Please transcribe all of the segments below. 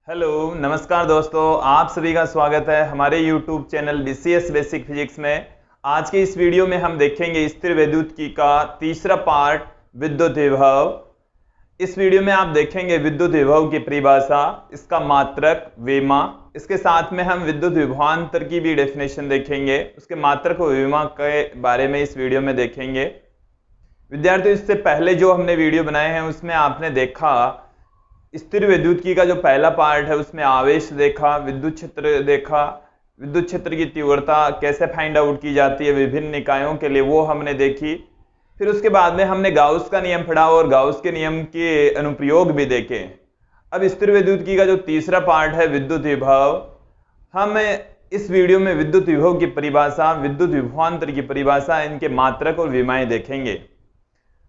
Hello नमस्कार दोस्तों, आप सभी का स्वागत है हमारे YouTube channel BCS basic physics में। आज के इस वीडियो में हम देखेंगे स्थिर वैद्युतिकी का तीसरा पार्ट विद्युत विभव। इस वीडियो में आप देखेंगे विद्युत विभव की परिभाषा, इसका मात्रक वेमा, इसके साथ में हम विद्युत विभवांतर की भी डेफिनेशन देखेंगे, उसके मात्रक और वेमा के बारे में इस वीडियो में देखेंगे। विद्यार्थियों, इससे पहले जो हमने वीडियो बनाए हैं उसमें आपने देखा स्थिर वैद्युतिकी का जो पहला पार्ट है उसमें आवेश देखा, विद्युत क्षेत्र देखा, विद्युत क्षेत्र की तीव्रता कैसे फाइंड आउट की जाती है विभिन्न निकायों के लिए, वो हमने देखी। फिर उसके बाद में हमने गाउस का नियम पढ़ा और गाउस के नियम के अनुप्रयोग भी देखे। अब स्थिर वैद्युतिकी का जो तीसरा पार्ट है विद्युत विभव, हम इस वीडियो में विद्युत विभव की परिभाषा, विद्युत विभवांतर की परिभाषा, इनके मात्रक और विमाएं देखेंगे।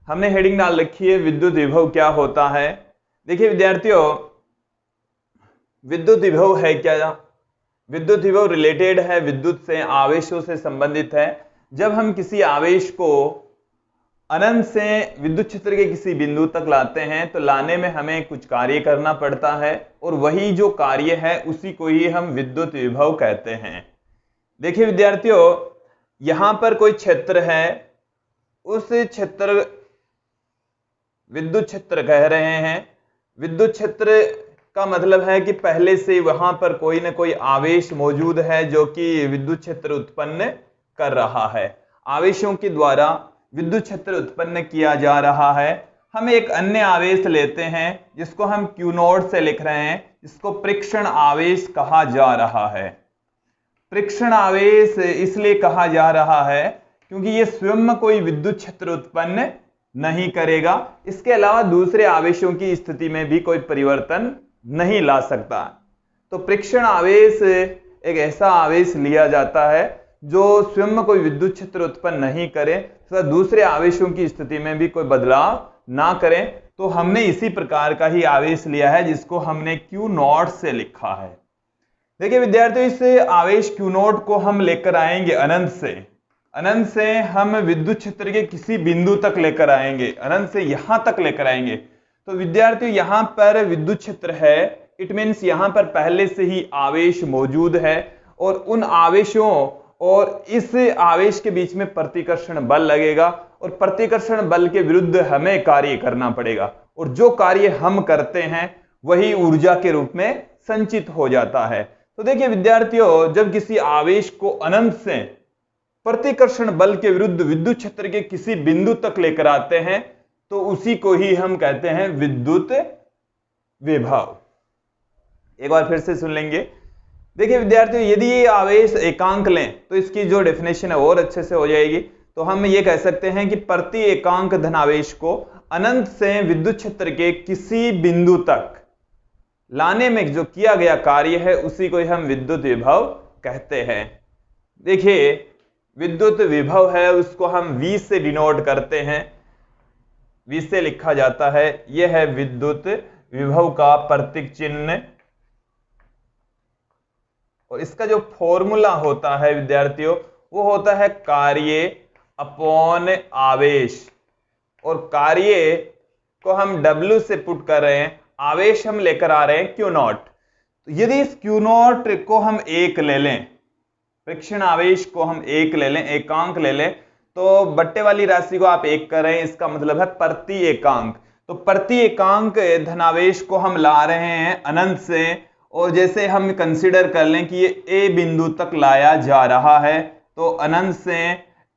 हमने हेडिंग डाल रखी है विद्युत विभव क्या होता है। देखिए विद्यार्थियों, विद्युत विभव है क्या? विद्युत विभव रिलेटेड है विद्युत से, आवेशों से संबंधित है। जब हम किसी आवेश को अनंत से विद्युत क्षेत्र के किसी बिंदु तक लाते हैं तो लाने में हमें कुछ कार्य करना पड़ता है और वही जो कार्य है उसी को ही हम विद्युत विभव कहते हैं। देखिए विद्यार्थियों, यहां पर कोई क्षेत्र है, उस क्षेत्र विद्युत क्षेत्र कह रहे हैं। विद्युत क्षेत्र का मतलब है कि पहले से वहां पर कोई ना कोई आवेश मौजूद है जो कि विद्युत क्षेत्र उत्पन्न कर रहा है। आवेशों के द्वारा विद्युत क्षेत्र उत्पन्न किया जा रहा है। हम एक अन्य आवेश लेते हैं जिसको हम Q नोड से लिख रहे हैं, जिसको परीक्षण आवेश कहा जा रहा है। परीक्षण आवेश इसलिए कहा जा रहा है क्योंकि ये स्वयं कोई विद्युत क्षेत्र उत्पन्न नहीं करेगा, इसके अलावा दूसरे आवेशों की स्थिति में भी कोई परिवर्तन नहीं ला सकता। तो परीक्षण आवेश एक ऐसा आवेश लिया जाता है जो स्वयं कोई विद्युत क्षेत्र उत्पन्न नहीं करे तथा दूसरे आवेशों की स्थिति में भी कोई बदलाव ना करें। तो हमने इसी प्रकार का ही आवेश लिया है जिसको हमने Q नॉट से लिखा है। देखिए विद्यार्थियों, इस आवेश Q नॉट को हम लेकर आएंगे अनंत से हम विद्युत क्षेत्र के किसी बिंदु तक लेकर आएंगे, अनंत से यहां तक लेकर आएंगे। तो विद्यार्थियों, यहां पर विद्युत क्षेत्र है, इट मीन्स यहां पर पहले से ही आवेश मौजूद है और उन आवेशों और इस आवेश के बीच में प्रतिकर्षण बल लगेगा और प्रतिकर्षण बल के विरुद्ध हमें कार्य करना पड़ेगा और जो कार्य हम करते हैं वही ऊर्जा के रूप में संचित हो जाता है। तो देखिए विद्यार्थियों, जब किसी आवेश को अनंत से प्रतिकर्षण बल के विरुद्ध विद्युत क्षेत्र के किसी बिंदु तक लेकर आते हैं तो उसी को ही हम कहते हैं विद्युत विभव। एक बार फिर से सुन लेंगे। देखिए विद्यार्थियों, यदि ये आवेश एकांक लें तो इसकी जो डेफिनेशन है और अच्छे से हो जाएगी। तो हम ये कह सकते हैं कि प्रति एकांक धनावेश को अनंत से विद्युत क्षेत्र के किसी बिंदु तक लाने में जो किया गया कार्य है उसी को हम विद्युत विभव कहते हैं। देखिए विद्युत विभव है उसको हम V से डिनोट करते हैं, V से लिखा जाता है। यह है विद्युत विभव का प्रतीक चिन्ह और इसका जो फॉर्मूला होता है विद्यार्थियों वो होता है कार्य अपॉन आवेश, और कार्य को हम W से पुट कर रहे हैं, आवेश हम लेकर आ रहे हैं Q नॉट। तो यदि इस Q नॉट को हम 1 ले लें, परीक्षण आवेश को हम 1 ले लें, एकांक ले लें, तो बट्टे वाली राशि को आप 1 कर रहे हैं, इसका मतलब है प्रति एकांक। तो प्रति एकांक धनावेश को हम ला रहे हैं अनंत से, और जैसे हम कंसीडर कर लें कि ये A बिंदु तक लाया जा रहा है तो अनंत से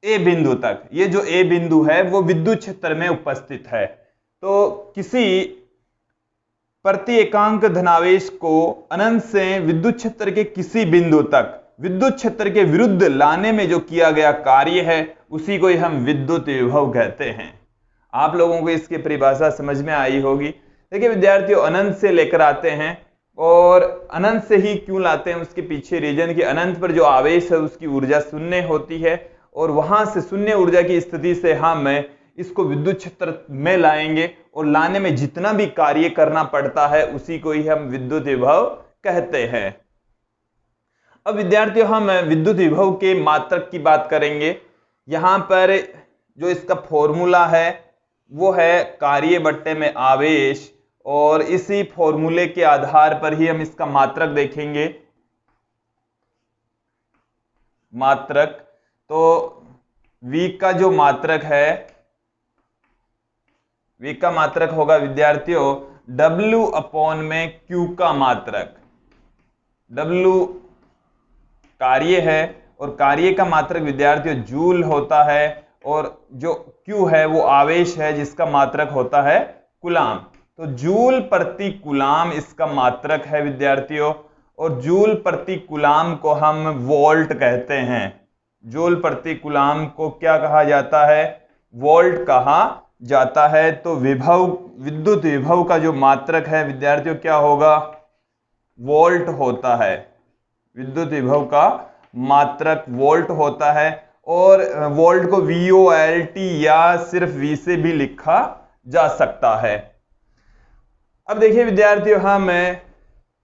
A बिंदु तक, ये जो A बिंदु है वो विद्युत क्षेत्र में उपस्थित है। तो किसी प्रति एकांक धनावेश को अनंत से विद्युत क्षेत्र के किसी बिंदु तक विद्युत क्षेत्र के विरुद्ध लाने में जो किया गया कार्य है उसी को हम विद्युत विभव कहते हैं। आप लोगों को इसकी परिभाषा समझ में आई होगी। देखिए विद्यार्थियों, अनंत से लेकर आते हैं और अनंत से ही क्यों लाते हैं उसके पीछे रीजन कि अनंत पर जो आवेश है उसकी ऊर्जा शून्य होती है और वहां से शून्य ऊर्जा की स्थिति से हम इसको विद्युत क्षेत्र में लाएंगे और लाने में जितना भी कार्य करना पड़ता है उसी को ही हम विद्युत विभव कहते हैं। अब विद्यार्थियों, हम विद्युत विभव के मात्रक की बात करेंगे। यहां पर जो इसका फॉर्मूला है वो है कार्य बट्टे में आवेश और इसी फॉर्मूले के आधार पर ही हम इसका मात्रक देखेंगे। मात्रक, तो V का जो मात्रक है, V का मात्रक होगा विद्यार्थियों W अपॉन में Q का मात्रक। W कार्य है और कार्य का मात्रक विद्यार्थियों जूल होता है, और जो Q है वो आवेश है जिसका मात्रक होता है कूलाम। तो जूल प्रति कूलाम इसका मात्रक है विद्यार्थियों, और जूल प्रति कूलाम को हम वोल्ट कहते हैं। जूल प्रति कूलाम को क्या कहा जाता है? वोल्ट कहा जाता है। तो विभव, विद्युत विभव का जो मात्रक है विद्यार्थियों क्या होगा? वोल्ट होता है। विद्युत विभव का मात्रक वोल्ट होता है, और वोल्ट को VOLT या सिर्फ V से भी लिखा जा सकता है। अब देखिए विद्यार्थियों, हम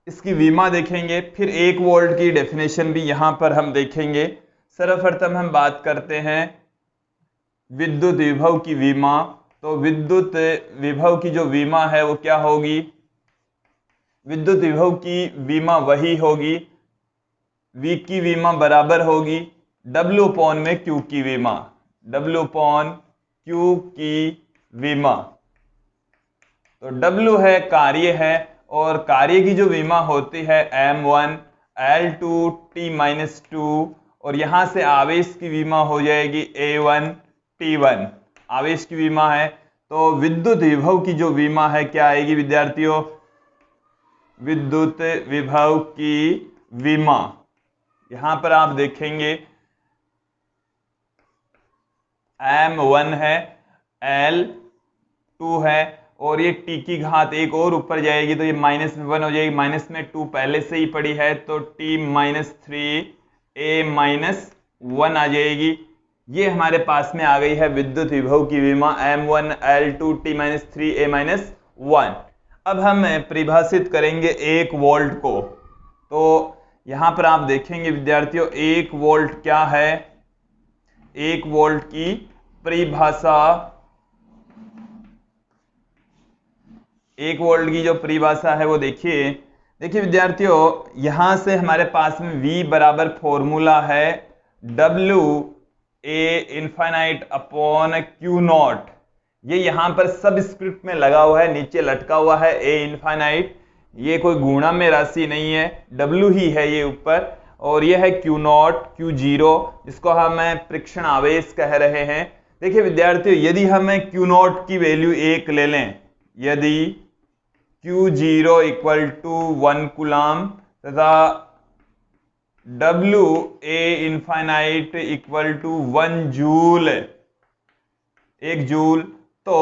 इसकी विमा देखेंगे, फिर 1 वोल्ट की डेफिनेशन भी यहां पर हम देखेंगे। सर्वप्रथम हम बात करते हैं विद्युत विभव की विमा। तो विद्युत विभव की जो विमा है वो क्या होगी? विद्युत विभव की विमा वही होगी, V की विमा बराबर होगी W अपॉन में Q की विमा। W अपॉन Q की विमा। तो W है कार्य है, और कार्य की जो विमा होती है M1 L2 T-2, और यहां से आवेश की विमा हो जाएगी A1 T1। आवेश की विमा है, तो विद्युत विभव की जो विमा है क्या आएगी विद्यार्थियों? विद्युत विभव की विमा यहां पर आप देखेंगे M1 है, L2 है, और ये T की घात एक और ऊपर जाएगी तो ये माइनस में 1 हो जाएगी, माइनस में 2 पहले से ही पड़ी है तो T-3 A-1 आ जाएगी। ये हमारे पास में आ गई है विद्युत विभव की विमा M1 L2 T-3 A-1। अब हम परिभाषित करेंगे 1 वोल्ट को। तो यहां पर आप देखेंगे विद्यार्थियों 1 वोल्ट क्या है? 1 वोल्ट की परिभाषा, 1 वोल्ट की जो परिभाषा है वो देखिए विद्यार्थियों, यहां से हमारे पास में V बराबर फॉर्मूला है W A infinite upon Q0। ये यहां पर सबस्क्रिप्ट में लगा हुआ है, नीचे लटका हुआ है A इनफाइनाइट। ये कोई गुणा में राशि नहीं है, W ही है ये ऊपर, और ये है Q0 Q0 जिसको हम परीक्षण आवेश कह रहे हैं। देखिए विद्यार्थियों, यदि हम Q0 की वैल्यू 1 ले लें, यदि Q0 इक्वल टू 1 कूलाम तथा W A infinite equal to 1 joule, 1 joule, तो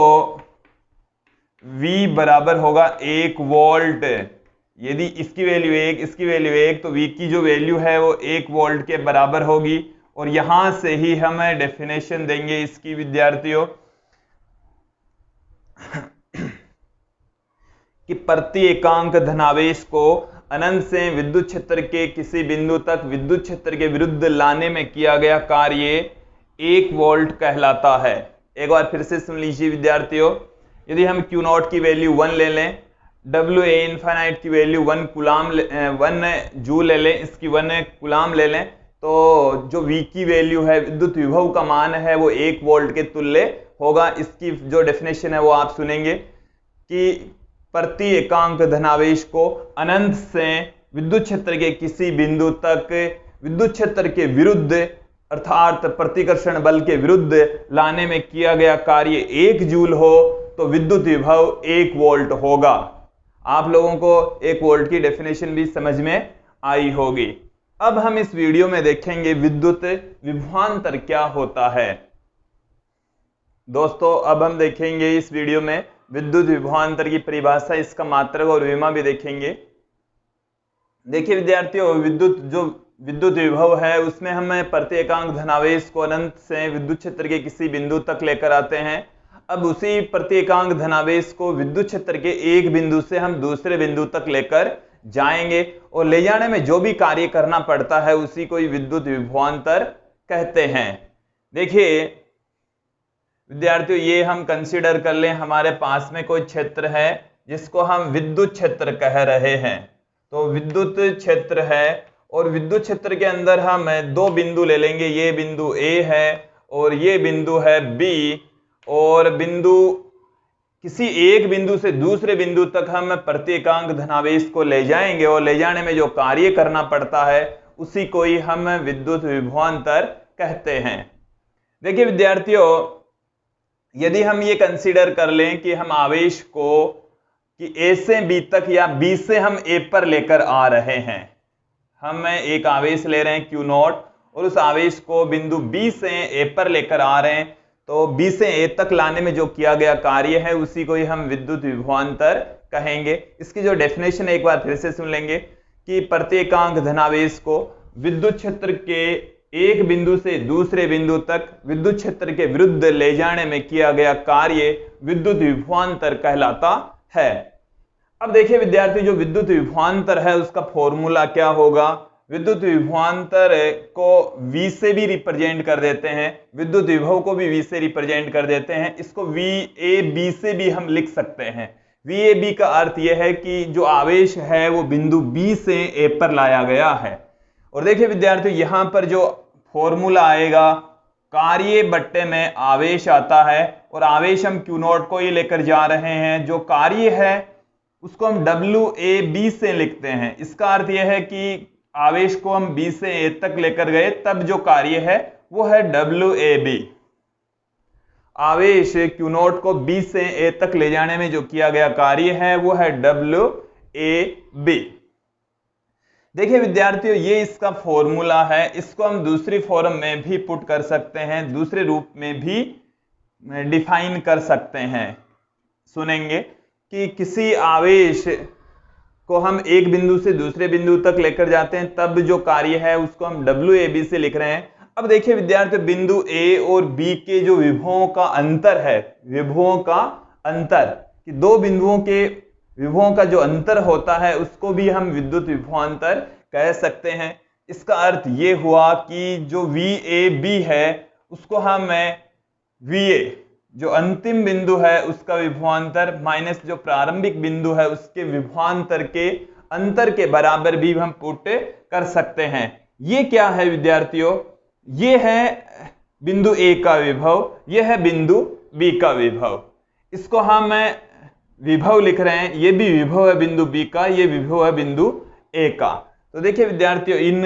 V बराबर होगा 1 वोल्ट। यदि इसकी वैल्यू 1, इसकी वैल्यू 1, तो V की जो वैल्यू है वो 1 वोल्ट के बराबर होगी। और यहां से ही हम डेफिनेशन देंगे इसकी विद्यार्थियों कि प्रति एकांक धनावेश को अनंत से विद्युत क्षेत्र के किसी बिंदु तक विद्युत क्षेत्र के विरुद्ध लाने में किया गया कार्य 1 वोल्ट कहलाता है। एक बार फिर से सुन लीजिए विद्यार्थियों, यदि हम Q0 की वैल्यू 1 ले लें, WA इनफाइनाइट की वैल्यू 1 कूलाम 1 जूल ले लें, इसकी 1 कूलाम ले लें, तो जो V की वैल्यू है, विद्युत विभव का मान है वो 1 वोल्ट के तुल्य होगा। इसकी जो डेफिनेशन है वो आप सुनेंगे कि प्रति एकांक धनावेश को अनंत से विद्युत क्षेत्र के किसी बिंदु तक विद्युत क्षेत्र के विरुद्ध अर्थात प्रतिकर्षण बल के विरुद्ध लाने में किया गया कार्य 1 जूल हो तो विद्युत विभव 1 वोल्ट होगा। आप लोगों को 1 वोल्ट की डेफिनेशन भी समझ में आई होगी। अब हम इस वीडियो में देखेंगे विद्युत विभवांतर क्या होता है। दोस्तों, अब हम देखेंगे इस वीडियो में विद्युत विभवांतर की परिभाषा, इसका मात्रक और विमा भी देखेंगे। देखिए विद्यार्थियों, विद्युत विभव है उसमें हम प्रति एकांक धनावेश को अनंत से विद्युत क्षेत्र के किसी बिंदु तक लेकर आते हैं। अब उसी प्रति एकांक धनावेश को विद्युत क्षेत्र के एक बिंदु से हम दूसरे बिंदु तक लेकर जाएंगे, और ले जाने में जो भी कार्य करना पड़ता है उसी को विद्युत विभवांतर कहते हैं। देखिए विद्यार्थियों, ये हम कंसीडर कर लें हमारे पास में कोई क्षेत्र है जिसको हम विद्युत क्षेत्र कह रहे हैं। तो विद्युत क्षेत्र है और विद्युत क्षेत्र के अंदर हम दो बिंदु ले लेंगे, ये बिंदु A है और ये बिंदु है B, और बिंदु किसी एक बिंदु से दूसरे बिंदु तक हम प्रत्येकांक धनावेश को ले जाएंगे और ले जाने में जो कार्य करना पड़ता है उसी को ही हम विद्युत विभवांतर कहते हैं। देखिए विद्यार्थियों, यदि हम ये कंसीडर कर लें कि हम आवेश को कि A से B तक या B से हम A पर लेकर आ रहे हैं, हम एक आवेश ले रहे हैं Q नॉट और उस आवेश को बिंदु B से A पर लेकर आ रहे हैं, तो B से A तक लाने में जो किया गया कार्य है उसी को ही हम विद्युत विभवांतर कहेंगे। इसकी जो डेफिनेशन एक बार फिर से सुन लेंगे कि प्रत्येकांक धनावेश को विद्युत क्षेत्र के एक बिंदु से दूसरे बिंदु तक विद्युत क्षेत्र के विरुद्ध ले जाने में किया गया कार्य विद्युत विभवांतर कहलाता है। अब देखिए विद्यार्थी, जो विद्युत विभवांतर है उसका फॉर्मूला क्या होगा। विद्युत विभवांतर को V से भी रिप्रेजेंट कर देते हैं, विद्युत विभव को भी V से रिप्रेजेंट कर देते हैं। इसको VAB से भी हम लिख सकते हैं। VAB का अर्थ यह है कि जो आवेश है वो बिंदु B से A पर लाया गया है। और देखिए विद्यार्थी, यहां पर जो फॉर्मूला आएगा, कार्य बट्टे में आवेश आता है और आवेश हम Q नॉट को ही लेकर जा रहे हैं, जो कार्य है उसको हम WAB से लिखते हैं। इसका अर्थ यह है कि आवेश को हम B से A तक लेकर गए, तब जो कार्य है वो है WAB। आवेश Q नॉट को B से A तक ले जाने में जो किया गया कार्य है वो है WAB। देखिए विद्यार्थियों, ये इसका फॉर्मूला है। इसको हम दूसरी फॉर्म में भी पुट कर सकते हैं, दूसरे रूप में भी डिफाइन कर सकते हैं। सुनेंगे कि किसी आवेश को हम एक बिंदु से दूसरे बिंदु तक लेकर जाते हैं, तब जो कार्य है उसको हम WAB से लिख रहे हैं। अब देखिए विद्यार्थी, बिंदु A और B के जो विभवों का अंतर है, विभवों का अंतर, कि दो बिंदुओं के विभवों का जो अंतर होता है उसको भी हम विद्युत विभवांतर कह सकते हैं। इसका अर्थ ये हुआ कि जो VAB है उसको हम VA जो अंतिम बिंदु है उसका विभवांतर माइनस जो प्रारंभिक बिंदु है उसके विभवांतर के अंतर के बराबर भी हम पुट कर सकते हैं। ये क्या है विद्यार्थियों, ये है बिंदु A का विभव, ये है बिंदु B का विभव। इसको हम विभव लिख रहे हैं, ये भी विभव है बिंदु B का, ये विभव है बिंदु A का। तो देखिए विद्यार्थियों, इन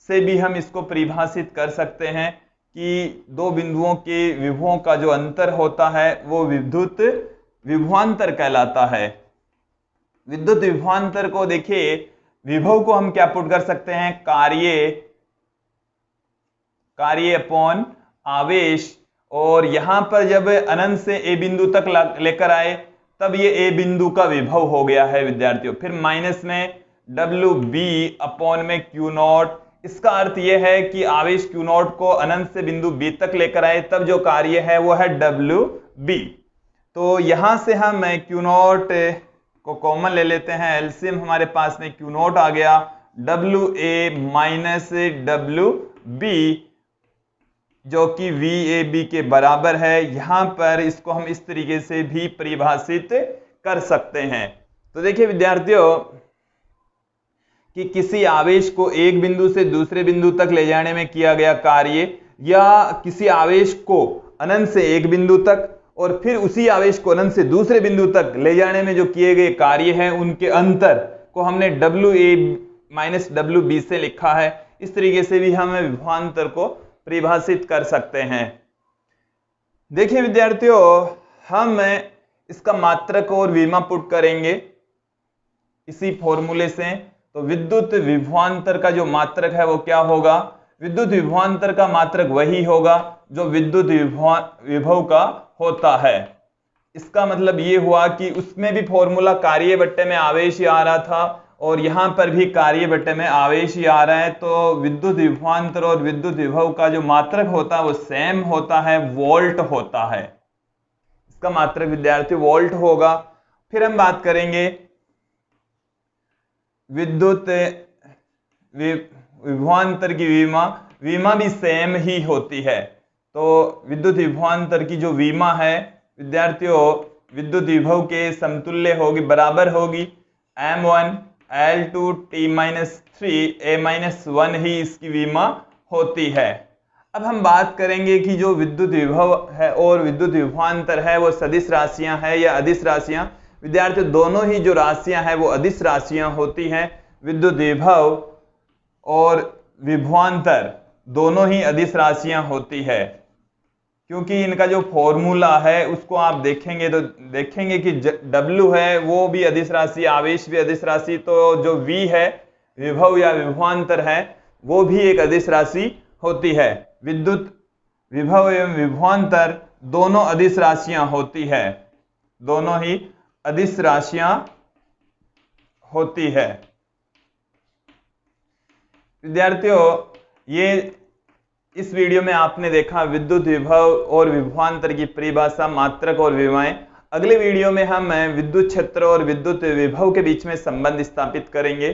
से भी हम इसको परिभाषित कर सकते हैं कि दो बिंदुओं के विभवों का जो अंतर होता है वो विद्युत विभवांतर कहलाता है। विद्युत विभवांतर को देखिए, विभव को हम क्या पुट कर सकते हैं, कार्य अपॉन आवेश, और यहां पर जब अनंत से A बिंदु तक लेकर आए तब ये A बिंदु का विभव हो गया है विद्यार्थियों। फिर माइनस में WB अपॉन में Q नॉट। इसका अर्थ यह है कि आवेश Q नॉट को अनंत से बिंदु B तक लेकर आए, तब जो कार्य है वो है WB। तो यहां से हम Q नॉट को कॉमन ले लेते हैं, एलसीएम हमारे पास में Q नॉट आ गया, WA माइनस WB जो कि VAB के बराबर है। यहां पर इसको हम इस तरीके से भी परिभाषित कर सकते हैं। तो देखिए विद्यार्थियों, कि किसी आवेश को एक बिंदु से दूसरे बिंदु तक ले जाने में किया गया कार्य, या किसी आवेश को अनंत से एक बिंदु तक और फिर उसी आवेश को अनंत से दूसरे बिंदु तक ले जाने में जो किए गए कार्य हैं उनके अंतर को हमने WA माइनस WB से लिखा है। इस तरीके से भी हम विभवांतर को परिभाषित कर सकते हैं। देखिए विद्यार्थियों, हम इसका मात्रक और विमा पुट करेंगे इसी फॉर्मूले से। तो विद्युत विभवांतर का जो मात्रक है वो क्या होगा, विद्युत विभवांतर का मात्रक वही होगा जो विद्युत विभव का होता है। इसका मतलब ये हुआ कि उसमें भी फॉर्मूला कार्य बट्टे में आवेश ही आ रहा था और यहां पर भी कार्य बट्टे में आवेश ही आ रहा है। तो विद्युत विभवांतर और विद्युत विभव का जो मात्रक होता है वो सेम होता है, वोल्ट होता है। इसका मात्रक विद्यार्थी वोल्ट होगा। फिर हम बात करेंगे विद्युत विभवांतर की विमा भी सेम ही होती है। तो विद्युत विभवांतर की जो विमा है विद्यार्थियों विद्युत विभव के समतुल्य होगी, बराबर होगी m1 L2 T-3 A-1 ही इसकी विमा होती है। अब हम बात करेंगे कि जो विद्युत विभव है और विद्युत विभवांतर है वो सदिश राशियां हैं या अदिश राशियां। विद्यार्थियों, दोनों ही जो राशियां हैं वो अदिश राशियां होती हैं। विद्युत विभव और विभवांतर दोनों ही अदिश राशियां होती है, क्योंकि इनका जो फॉर्मूला है उसको आप देखेंगे तो देखेंगे कि W है वो भी अदिश राशि, आवेश भी अदिश राशि, तो जो V है विभव या विभवांतर है वो भी एक अदिश राशि होती है। विद्युत विभव एवं विभवांतर दोनों अदिश राशियां होती है, दोनों ही अदिश राशियां होती है। विद्यार्थियों, ये इस वीडियो में आपने देखा विद्युत विभव और विभवांतर की परिभाषा, मात्रक और विमाएं। अगले वीडियो में हम विद्युत क्षेत्र और विद्युत विभव के बीच में संबंध स्थापित करेंगे।